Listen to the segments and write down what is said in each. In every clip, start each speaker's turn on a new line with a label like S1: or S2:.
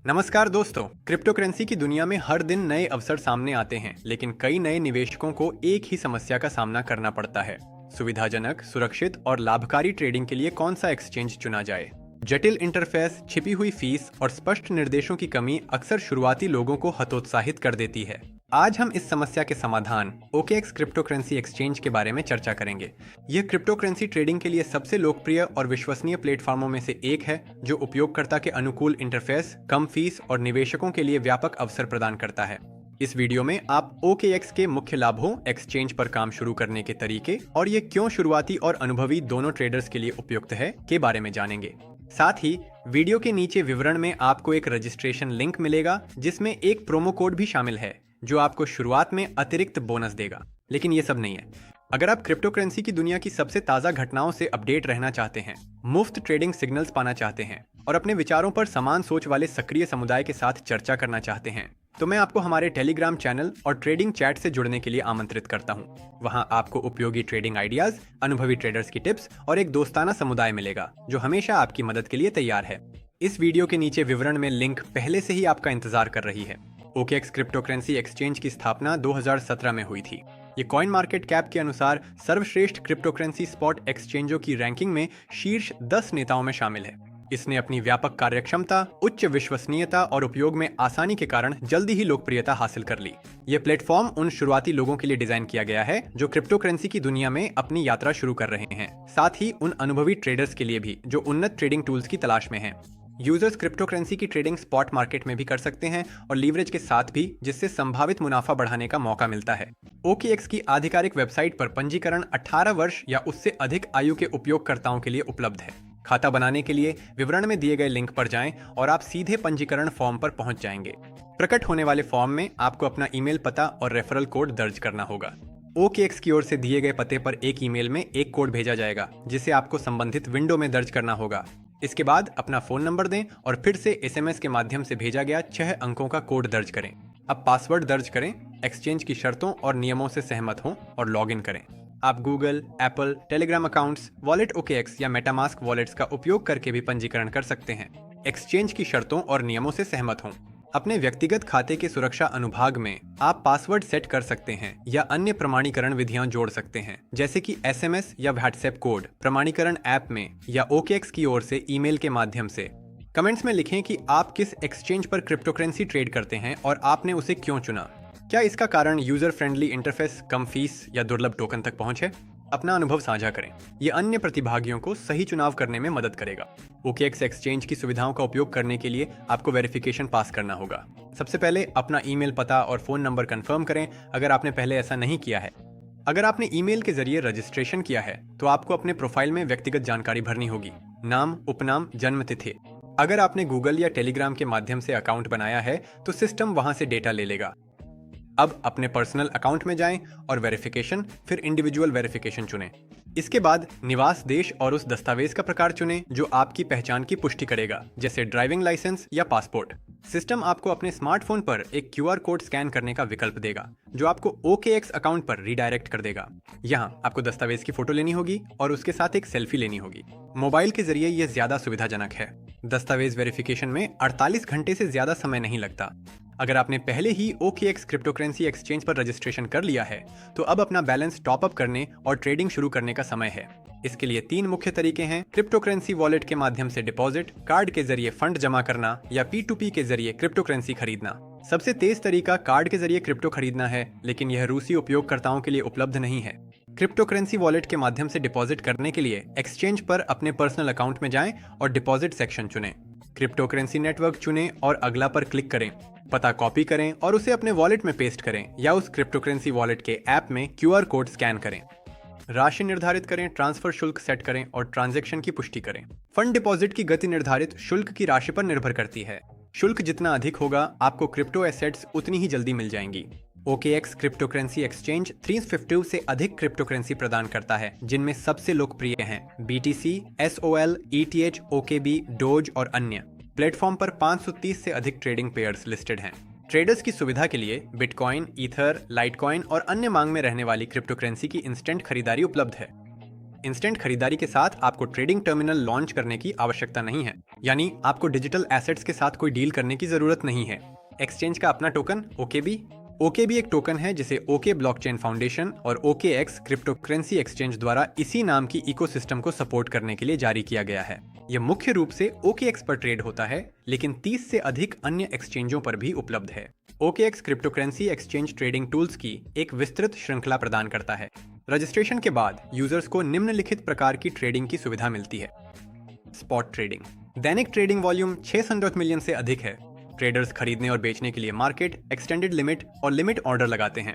S1: नमस्कार दोस्तों। Crypto currency की दुनिया में हर दिन नए अवसर सामने आते हैं, लेकिन कई नए निवेशकों को एक ही समस्या का सामना करना पड़ता है। सुविधाजनक, सुरक्षित और लाभकारी ट्रेडिंग के लिए कौन सा एक्सचेंज चुना जाए? जटिल इंटरफेस, छिपी हुई फीस और स्पष्ट निर्देशों की कमी अक्सर शुरुआती लोगों को हतोत्साहित कर देती है। आज हम इस समस्या के समाधान OKX क्रिप्टो करेंसी एक्सचेंज के बारे में चर्चा करेंगे। यह क्रिप्टो करेंसी ट्रेडिंग के लिए सबसे लोकप्रिय और विश्वसनीय प्लेटफॉर्मों में से एक है, जो उपयोगकर्ता के अनुकूल इंटरफेस, कम फीस और निवेशकों के लिए व्यापक अवसर प्रदान करता है। इस वीडियो में आप OKX के मुख्य लाभों, एक्सचेंज पर काम शुरू करने के तरीके और ये क्यों शुरुआती और अनुभवी दोनों ट्रेडर्स के लिए उपयुक्त है के बारे में जानेंगे। साथ ही वीडियो के नीचे विवरण में आपको एक रजिस्ट्रेशन लिंक मिलेगा, जिसमें एक प्रोमो कोड भी शामिल है जो आपको शुरुआत में अतिरिक्त बोनस देगा। लेकिन ये सब नहीं है। अगर आप क्रिप्टो करेंसी की दुनिया की सबसे ताज़ा घटनाओं से अपडेट रहना चाहते हैं, मुफ्त ट्रेडिंग सिग्नल्स पाना चाहते हैं और अपने विचारों पर समान सोच वाले सक्रिय समुदाय के साथ चर्चा करना चाहते हैं, तो मैं आपको हमारे टेलीग्राम चैनल और ट्रेडिंग चैट से जुड़ने के लिए आमंत्रित करता हूं। वहां आपको उपयोगी ट्रेडिंग आइडियाज, अनुभवी ट्रेडर्स की टिप्स और एक दोस्ताना समुदाय मिलेगा जो हमेशा आपकी मदद के लिए तैयार है। इस वीडियो के नीचे विवरण में लिंक पहले से ही आपका इंतजार कर रही है। OKX क्रिप्टो करेंसी एक्सचेंज की स्थापना 2017 में हुई थी। ये कॉइन मार्केट कैप के अनुसार सर्वश्रेष्ठ क्रिप्टो करेंसी स्पॉट एक्सचेंजों की रैंकिंग में शीर्ष 10 नेताओं में शामिल है। इसने अपनी व्यापक कार्यक्षमता, उच्च विश्वसनीयता और उपयोग में आसानी के कारण जल्दी ही लोकप्रियता हासिल कर ली। ये प्लेटफॉर्म उन शुरुआती लोगों के लिए डिजाइन किया गया है जो क्रिप्टो करेंसी की दुनिया में अपनी यात्रा शुरू कर रहे हैं, साथ ही उन अनुभवी ट्रेडर्स के लिए भी जो उन्नत ट्रेडिंग टूल्स की तलाश में हैं। यूजर्स क्रिप्टो करेंसी की ट्रेडिंग स्पॉट मार्केट में भी कर सकते हैं और लीवरेज के साथ भी, जिससे संभावित मुनाफा बढ़ाने का मौका मिलता है। OKX की आधिकारिक वेबसाइट पर पंजीकरण 18 वर्ष या उससे अधिक आयु के उपयोगकर्ताओं के लिए उपलब्ध है। खाता बनाने के लिए विवरण में दिए गए लिंक पर जाएं और आप सीधे पंजीकरण फॉर्म पर पहुंच जाएंगे। प्रकट होने वाले फॉर्म में आपको अपना ईमेल पता और रेफरल कोड दर्ज करना होगा। OKX की ओर से दिए गए पते पर एक ईमेल में एक कोड भेजा जाएगा, जिसे आपको संबंधित विंडो में दर्ज करना होगा। इसके बाद अपना फोन नंबर दें और फिर से SMS के माध्यम से भेजा गया 6 अंकों का कोड दर्ज करें। अब पासवर्ड दर्ज करें, एक्सचेंज की शर्तों और नियमों से सहमत हों और लॉगिन करें। आप Google, Apple, Telegram accounts, wallet OKX या मेटामास्क वॉलेट्स का उपयोग करके भी पंजीकरण कर सकते हैं। एक्सचेंज की शर्तों और नियमों से सहमत हों। अपने व्यक्तिगत खाते के सुरक्षा अनुभाग में आप पासवर्ड सेट कर सकते हैं या अन्य प्रमाणीकरण विधियां जोड़ सकते हैं, जैसे कि SMS या WhatsApp कोड प्रमाणीकरण ऐप में या OKX की ओर से ईमेल के माध्यम से। कमेंट्स में लिखें कि आप किस एक्सचेंज पर क्रिप्टो करेंसी ट्रेड करते हैं और आपने उसे क्यों चुना। क्या इसका कारण यूजर फ्रेंडली इंटरफेस, कम फीस या दुर्लभ टोकन तक पहुंच है? अपना अनुभव साझा करें। ये अन्य प्रतिभागियों को सही चुनाव करने में मदद करेगा। OKX एक्सचेंज की सुविधाओं का उपयोग करने के लिए आपको वेरिफिकेशन पास करना होगा। सबसे पहले अपना ईमेल पता और फोन नंबर कंफर्म करें अगर आपने पहले ऐसा नहीं किया है। अगर आपने ईमेल के जरिए रजिस्ट्रेशन किया है तो आपको अपने प्रोफाइल में व्यक्तिगत जानकारी भरनी होगी, नाम, उपनाम, जन्म तिथि। अगर आपने गूगल या टेलीग्राम के माध्यम से अकाउंट बनाया है तो सिस्टम वहां से डेटा ले लेगा। अब अपने पर्सनल अकाउंट में जाएं और वेरिफिकेशन, फिर इंडिविजुअल वेरिफिकेशन चुनें। इसके बाद निवास देश और उस दस्तावेज का प्रकार चुनें जो आपकी पहचान की पुष्टि करेगा, जैसे ड्राइविंग लाइसेंस या पासपोर्ट। सिस्टम आपको अपने स्मार्टफोन पर एक QR कोड स्कैन करने का विकल्प देगा, जो आपको OKX अकाउंट पर रीडायरेक्ट कर देगा। यहाँ आपको दस्तावेज की फोटो लेनी होगी और उसके साथ एक सेल्फी लेनी होगी। मोबाइल के जरिए यह ज्यादा सुविधाजनक है। दस्तावेज वेरिफिकेशन में 48 घंटे से ज्यादा समय नहीं लगता। अगर आपने पहले ही OKX क्रिप्टो करेंसी एक्सचेंज पर रजिस्ट्रेशन कर लिया है तो अब अपना बैलेंस टॉप अप करने और ट्रेडिंग शुरू करने का समय है। इसके लिए 3 मुख्य तरीके हैं: क्रिप्टो करेंसी वॉलेट के माध्यम से डिपॉजिट, कार्ड के जरिए फंड जमा करना या P2P के जरिए क्रिप्टो करेंसी खरीदना। सबसे तेज तरीका कार्ड के जरिए क्रिप्टो खरीदना है, लेकिन यह रूसी उपयोगकर्ताओं के लिए उपलब्ध नहीं है। क्रिप्टो करेंसी वॉलेट के माध्यम से डिपॉजिट करने के लिए एक्सचेंज पर अपने पर्सनल अकाउंट में जाएं और डिपॉजिट सेक्शन चुनें। क्रिप्टो करेंसी नेटवर्क चुनें और अगला पर क्लिक करें। पता कॉपी करें और उसे अपने वॉलेट में पेस्ट करें या उस क्रिप्टो करेंसी वॉलेट के ऐप में QR कोड स्कैन करें। राशि निर्धारित करें, ट्रांसफर शुल्क सेट करें और ट्रांजैक्शन की पुष्टि करें। फंड डिपॉजिट की गति निर्धारित शुल्क की राशि पर निर्भर करती है। शुल्क जितना अधिक होगा, आपको क्रिप्टो एसेट्स उतनी ही जल्दी मिल जाएंगी। OKX क्रिप्टो करेंसी एक्सचेंज 350 से अधिक क्रिप्टो करेंसी प्रदान करता है, जिनमें सबसे लोकप्रिय हैं BTC, SOL, ETH, OKB, dose और अन्य। प्लेटफॉर्म पर 530 से अधिक ट्रेडिंग पेयर्स लिस्टेड हैं। ट्रेडर्स की सुविधा के लिए बिटकॉइन, ईथर, लाइटकॉइन और अन्य मांग में रहने वाली क्रिप्टो करेंसी की इंस्टेंट खरीदारी उपलब्ध है। इंस्टेंट खरीदारी के साथ आपको ट्रेडिंग टर्मिनल लॉन्च करने की आवश्यकता नहीं है, यानी आपको डिजिटल एसेट्स के साथ कोई डील करने की जरूरत नहीं है। एक्सचेंज का अपना टोकन OKB एक टोकन है जिसे ओके ब्लॉकचेन फाउंडेशन और OKX क्रिप्टोकरेंसी एक्सचेंज द्वारा इसी नाम की इकोसिस्टम को सपोर्ट करने के लिए जारी किया गया है। यह मुख्य रूप से OKX पर ट्रेड होता है, लेकिन 30 से अधिक अन्य एक्सचेंजों पर भी उपलब्ध है। OKX cryptocurrency exchange trading tools की एक विस्तृत श्रृंखला प्रदान करता है। रजिस्ट्रेशन के बाद यूजर्स को निम्नलिखित प्रकार की ट्रेडिंग की सुविधा मिलती है। Spot trading. दैनिक ट्रेडिंग वॉल्यूम 600 मिलियन से अधिक है। ट्रेडर्स खरीदने और बेचने के लिए मार्केट, एक्सटेंडेड लिमिट और लिमिट ऑर्डर लगाते हैं।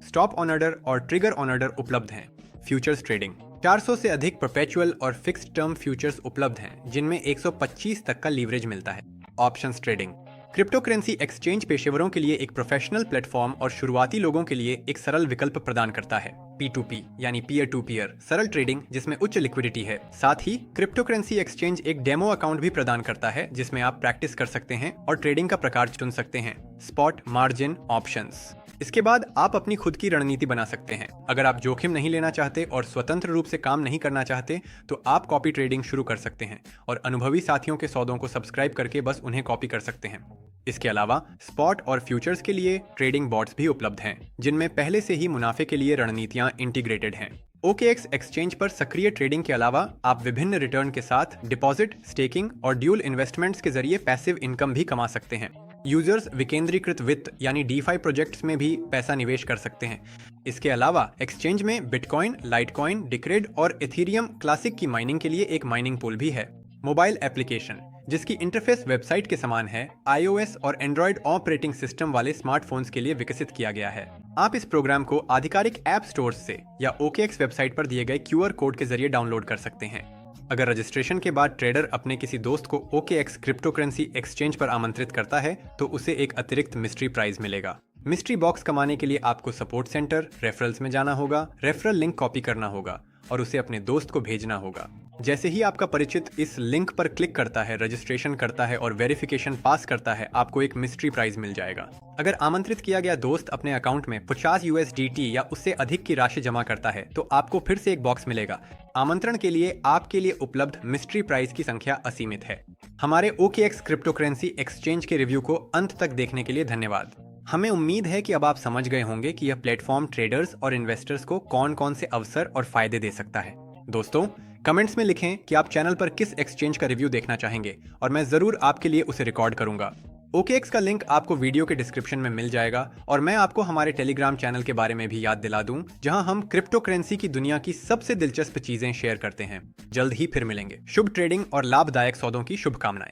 S1: स्टॉप ऑन ऑर्डर और ट्रिगर ऑन ऑर्डर उपलब्ध हैं। Futures trading. 400 से अधिक परपेचुअल और फिक्स्ड टर्म फ्यूचर्स उपलब्ध हैं, जिनमें 125 तक का लीवरेज मिलता है। Options trading. क्रिप्टोकरेंसी एक्सचेंज पेशेवरों के लिए एक प्रोफेशनल प्लेटफॉर्म और शुरुआती लोगों के लिए एक सरल विकल्प प्रदान करता है। P2P यानी पीयर टू पीयर सरल ट्रेडिंग जिसमें उच्च लिक्विडिटी है। साथ ही क्रिप्टोकरेंसी एक्सचेंज एक डेमो अकाउंट भी प्रदान करता है जिसमें आप प्रैक्टिस कर सकते हैं और ट्रेडिंग का प्रकार चुन सकते हैं। Spot, margin, options. इसके बाद आप अपनी खुद की रणनीति बना सकते हैं। अगर आप जोखिम नहीं लेना चाहते और स्वतंत्र रूप से काम नहीं करना चाहते तो आप कॉपी ट्रेडिंग शुरू कर सकते हैं और अनुभवी साथियों के सौदों को सब्सक्राइब करके बस उन्हें कॉपी कर सकते हैं। इसके अलावा स्पॉट और फ्यूचर्स के लिए ट्रेडिंग बॉट्स भी उपलब्ध हैं, जिनमें पहले से ही मुनाफे के लिए रणनीतियां इंटीग्रेटेड हैं। OKX एक्सचेंज पर सक्रिय ट्रेडिंग के अलावा आप विभिन्न रिटर्न के साथ डिपॉजिट, स्टेकिंग और ड्यूल इन्वेस्टमेंट्स के जरिए पैसिव इनकम भी कमा सकते हैं। यूजर्स विकेंद्रीकृत वित्त यानी DeFi प्रोजेक्ट्स में भी पैसा निवेश कर सकते हैं। इसके अलावा एक्सचेंज में बिटकॉइन, लाइटकॉइन, डिक्रेड और इथेरियम क्लासिक की माइनिंग के लिए एक माइनिंग पूल भी है। मोबाइल एप्लीकेशन, जिसकी इंटरफेस वेबसाइट के समान है, iOS और एंड्रॉयड ऑपरेटिंग सिस्टम वाले स्मार्टफोन्स के लिए विकसित किया गया है। आप इस प्रोग्राम को आधिकारिक ऐप स्टोर्स से या OKX वेबसाइट पर दिए गए QR कोड के जरिए डाउनलोड कर सकते हैं। अगर रजिस्ट्रेशन के बाद ट्रेडर अपने किसी दोस्त को OKX क्रिप्टोकरेंसी एक्सचेंज पर आमंत्रित करता है तो उसे एक अतिरिक्त मिस्ट्री प्राइज मिलेगा। मिस्ट्री बॉक्स कमाने के लिए आपको सपोर्ट सेंटर, रेफरल्स में जाना होगा, रेफरल लिंक कॉपी करना होगा और उसे अपने दोस्त को भेजना होगा। जैसे ही आपका परिचित इस लिंक पर क्लिक करता है, रजिस्ट्रेशन करता है और वेरिफिकेशन पास करता है, आपको एक मिस्ट्री प्राइज मिल जाएगा। अगर आमंत्रित किया गया दोस्त अपने अकाउंट में 50 USDT या उससे अधिक की राशि जमा करता है तो आपको फिर से एक बॉक्स मिलेगा। आमंत्रण के लिए आपके लिए उपलब्ध मिस्ट्री प्राइज की संख्या असीमित है। हमारे OKX क्रिप्टोकरेंसी एक्सचेंज के रिव्यू को अंत तक देखने के लिए धन्यवाद। हमें उम्मीद है कि अब आप समझ गए होंगे कि यह प्लेटफॉर्म ट्रेडर्स और इन्वेस्टर्स को कौन कौन से अवसर और फायदे दे सकता है। दोस्तों, कमेंट्स में लिखें कि आप चैनल पर किस एक्सचेंज का रिव्यू देखना चाहेंगे और मैं जरूर आपके लिए उसे रिकॉर्ड करूंगा। OKX का लिंक आपको वीडियो के डिस्क्रिप्शन में मिल जाएगा और मैं आपको हमारे टेलीग्राम चैनल के बारे में भी याद दिला दूं, जहां हम क्रिप्टोकरेंसी की दुनिया की सबसे दिलचस्प चीजें शेयर करते हैं। जल्द ही फिर मिलेंगे। शुभ ट्रेडिंग और लाभदायक सौदों की शुभकामनाएं।